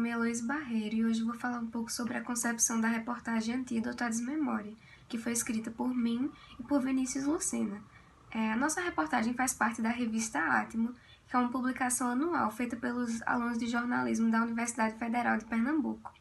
nome é Heloísa Barreiro e hoje vou falar um pouco sobre a concepção da reportagem Antídoto à Desmemória, que foi escrita por mim e por Vinícius Lucena. A nossa reportagem faz parte da revista Átimo, que é uma publicação anual feita pelos alunos de jornalismo da Universidade Federal de Pernambuco.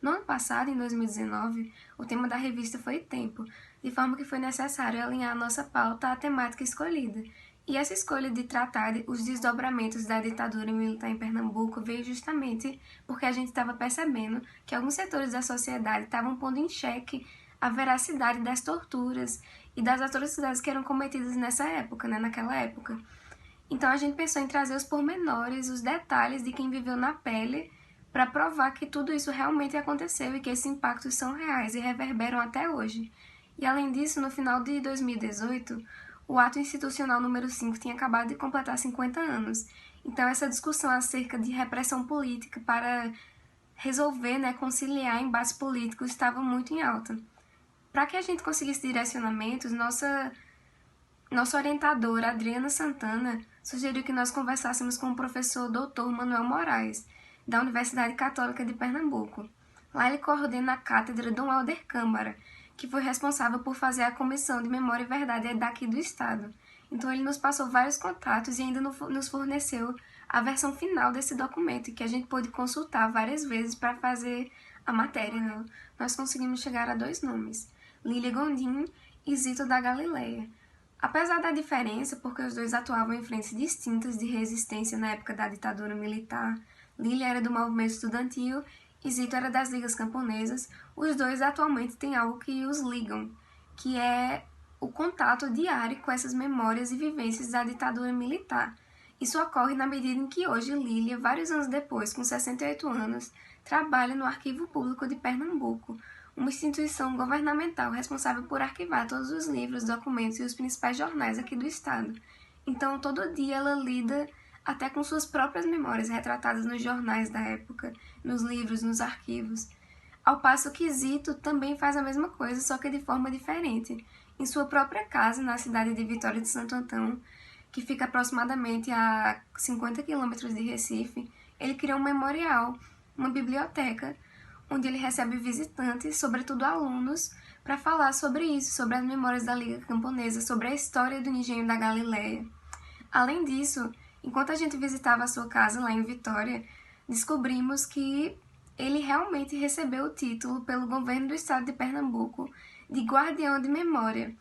No ano passado, em 2019, o tema da revista foi tempo, de forma que foi necessário alinhar a nossa pauta à temática escolhida. E essa escolha de tratar os desdobramentos da ditadura militar em Pernambuco veio justamente porque a gente estava percebendo que alguns setores da sociedade estavam pondo em xeque a veracidade das torturas e das atrocidades que eram cometidas nessa época, naquela época. Então a gente pensou em trazer os pormenores, os detalhes de quem viveu na pele para provar que tudo isso realmente aconteceu e que esses impactos são reais e reverberam até hoje. E além disso, no final de 2018, o ato institucional número 5 tinha acabado de completar 50 anos. Então essa discussão acerca de repressão política para resolver, conciliar embates políticos estava muito em alta. Para que a gente conseguisse direcionamentos, nossa orientadora, Adriana Santana, sugeriu que nós conversássemos com o professor Dr. Manuel Moraes, da Universidade Católica de Pernambuco. Lá ele coordena a cátedra Dom Helder Câmara, que foi responsável por fazer a Comissão de Memória e Verdade daqui do Estado. Então ele nos passou vários contatos e ainda nos forneceu a versão final desse documento, que a gente pôde consultar várias vezes para fazer a matéria. Nós conseguimos chegar a 2 nomes, Lília Gondim e Zito da Galileia. Apesar da diferença, porque os dois atuavam em frentes distintas de resistência na época da ditadura militar, Lília era do movimento estudantil e Zito era das ligas camponesas, os dois atualmente têm algo que os ligam, que é o contato diário com essas memórias e vivências da ditadura militar. Isso ocorre na medida em que hoje Lília, vários anos depois, com 68 anos, trabalha no Arquivo Público de Pernambuco, uma instituição governamental responsável por arquivar todos os livros, documentos e os principais jornais aqui do estado. Então, todo dia ela lida até com suas próprias memórias retratadas nos jornais da época, nos livros, nos arquivos. Ao passo que Zito também faz a mesma coisa, só que de forma diferente. Em sua própria casa, na cidade de Vitória de Santo Antão, que fica aproximadamente a 50 quilômetros de Recife, ele criou um memorial, uma biblioteca, onde ele recebe visitantes, sobretudo alunos, para falar sobre isso, sobre as memórias da Liga Camponesa, sobre a história do engenho da Galileia. Além disso, enquanto a gente visitava a sua casa lá em Vitória, descobrimos que ele realmente recebeu o título pelo governo do estado de Pernambuco de Guardião de Memória.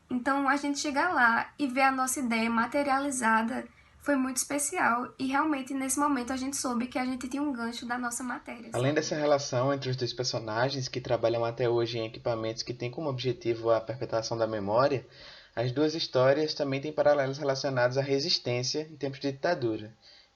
Então, a gente chegar lá e ver a nossa ideia materializada foi muito especial e realmente nesse momento a gente soube que a gente tinha um gancho da nossa matéria. Além dessa relação entre os dois personagens, que trabalham até hoje em equipamentos que têm como objetivo a perpetuação da memória, as duas histórias também têm paralelos relacionados à resistência em tempos de ditadura.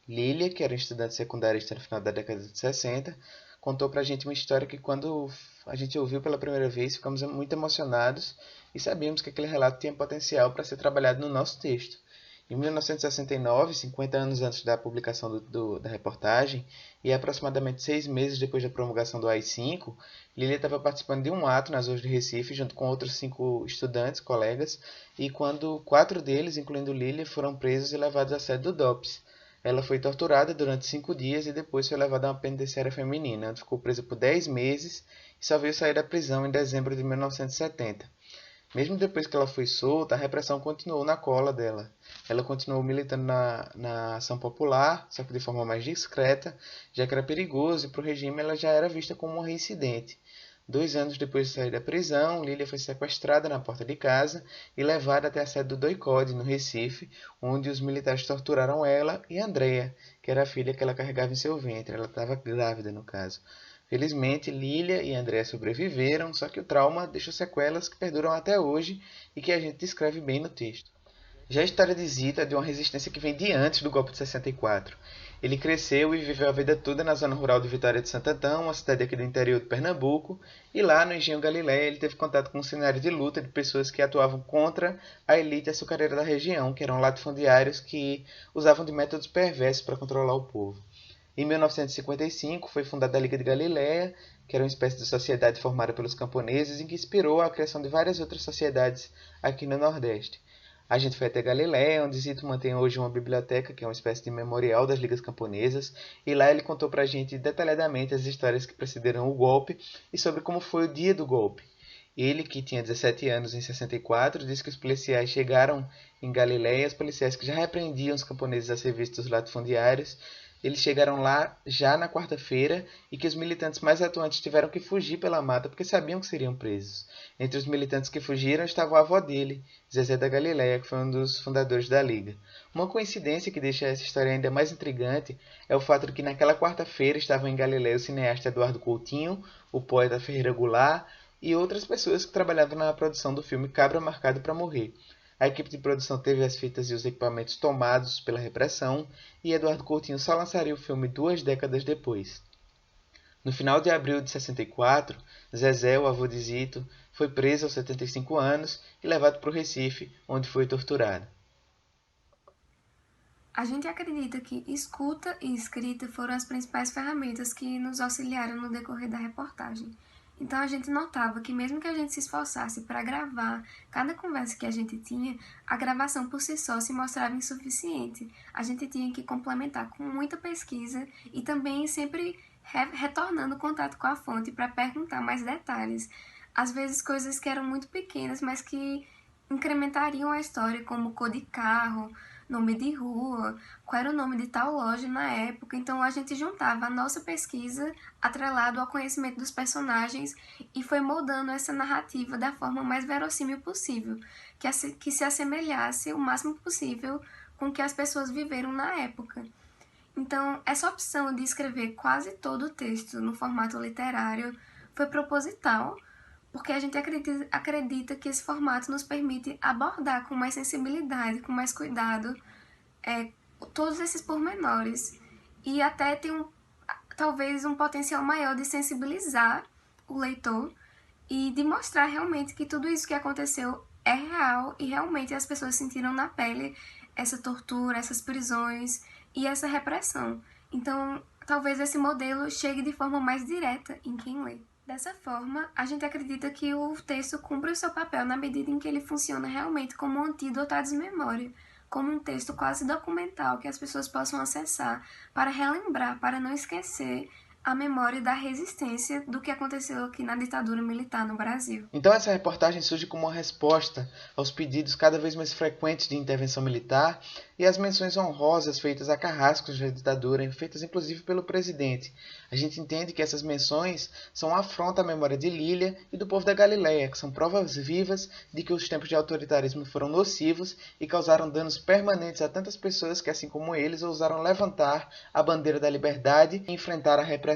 Lília, que era um estudante secundarista no final da década de 60, contou pra gente uma história que quando a gente ouviu pela primeira vez ficamos muito emocionados e sabíamos que aquele relato tinha potencial para ser trabalhado no nosso texto. Em 1969, 50 anos antes da publicação da reportagem e aproximadamente 6 meses depois da promulgação do AI-5, Lília estava participando de um ato nas ruas de Recife junto com outros 5 estudantes, colegas, e quando 4 deles, incluindo Lília, foram presos e levados à sede do DOPS. Ela foi torturada durante 5 dias e depois foi levada a uma penitenciária feminina, onde ficou presa por 10 meses e só veio sair da prisão em dezembro de 1970. Mesmo depois que ela foi solta, a repressão continuou na cola dela. Ela continuou militando na ação popular, só que de forma mais discreta, já que era perigoso e para o regime ela já era vista como uma reincidente. 2 anos depois de sair da prisão, Lília foi sequestrada na porta de casa e levada até a sede do DOI-CODE, no Recife, onde os militares torturaram ela e Andrea, que era a filha que ela carregava em seu ventre. Ela estava grávida, no caso. Felizmente, Lília e Andrea sobreviveram, só que o trauma deixou sequelas que perduram até hoje e que a gente descreve bem no texto. Já a história de Zito é de uma resistência que vem de antes do golpe de 64. Ele cresceu e viveu a vida toda na zona rural de Vitória de Santo Antão, uma cidade aqui do interior de Pernambuco, e lá no Engenho Galileia ele teve contato com um cenário de luta de pessoas que atuavam contra a elite açucareira da região, que eram latifundiários que usavam de métodos perversos para controlar o povo. Em 1955 foi fundada a Liga de Galileia, que era uma espécie de sociedade formada pelos camponeses e que inspirou a criação de várias outras sociedades aqui no Nordeste. A gente foi até Galiléia, onde Zito mantém hoje uma biblioteca, que é uma espécie de memorial das ligas camponesas, e lá ele contou pra gente detalhadamente as histórias que precederam o golpe e sobre como foi o dia do golpe. Ele, que tinha 17 anos em 64, disse que os policiais chegaram em Galiléia, os policiais que já repreendiam os camponeses a serviço dos latifundiários, eles chegaram lá já na quarta-feira e que os militantes mais atuantes tiveram que fugir pela mata porque sabiam que seriam presos. Entre os militantes que fugiram estava o avô dele, Zezé da Galileia, que foi um dos fundadores da Liga. Uma coincidência que deixa essa história ainda mais intrigante é o fato de que naquela quarta-feira estavam em Galiléia o cineasta Eduardo Coutinho, o poeta Ferreira Goulart e outras pessoas que trabalhavam na produção do filme Cabra Marcado para Morrer. A equipe de produção teve as fitas e os equipamentos tomados pela repressão e Eduardo Coutinho só lançaria o filme 2 décadas depois. No final de abril de 64, Zezé, o avô de Zito, foi preso aos 75 anos e levado para o Recife, onde foi torturado. A gente acredita que escuta e escrita foram as principais ferramentas que nos auxiliaram no decorrer da reportagem. Então a gente notava que mesmo que a gente se esforçasse para gravar cada conversa que a gente tinha, a gravação por si só se mostrava insuficiente. A gente tinha que complementar com muita pesquisa e também sempre retornando contato com a fonte para perguntar mais detalhes. Às vezes coisas que eram muito pequenas, mas que incrementariam a história, como cor de carro, nome de rua, qual era o nome de tal loja na época. Então a gente juntava a nossa pesquisa atrelado ao conhecimento dos personagens e foi moldando essa narrativa da forma mais verossímil possível, que se assemelhasse o máximo possível com o que as pessoas viveram na época. Então, essa opção de escrever quase todo o texto no formato literário foi proposital, porque a gente acredita que esse formato nos permite abordar com mais sensibilidade, com mais cuidado, todos esses pormenores e até tem talvez um potencial maior de sensibilizar o leitor e de mostrar realmente que tudo isso que aconteceu é real e realmente as pessoas sentiram na pele essa tortura, essas prisões e essa repressão. Então, talvez esse modelo chegue de forma mais direta em quem lê. Dessa forma, a gente acredita que o texto cumpre o seu papel na medida em que ele funciona realmente como um antídoto à desmemória, como um texto quase documental que as pessoas possam acessar para relembrar, para não esquecer a memória da resistência do que aconteceu aqui na ditadura militar no Brasil. Então essa reportagem surge como uma resposta aos pedidos cada vez mais frequentes de intervenção militar e às menções honrosas feitas a carrascos da ditadura, feitas inclusive pelo presidente. A gente entende que essas menções são uma afronta à memória de Lília e do povo da Galileia, que são provas vivas de que os tempos de autoritarismo foram nocivos e causaram danos permanentes a tantas pessoas que, assim como eles, ousaram levantar a bandeira da liberdade e enfrentar a repressão.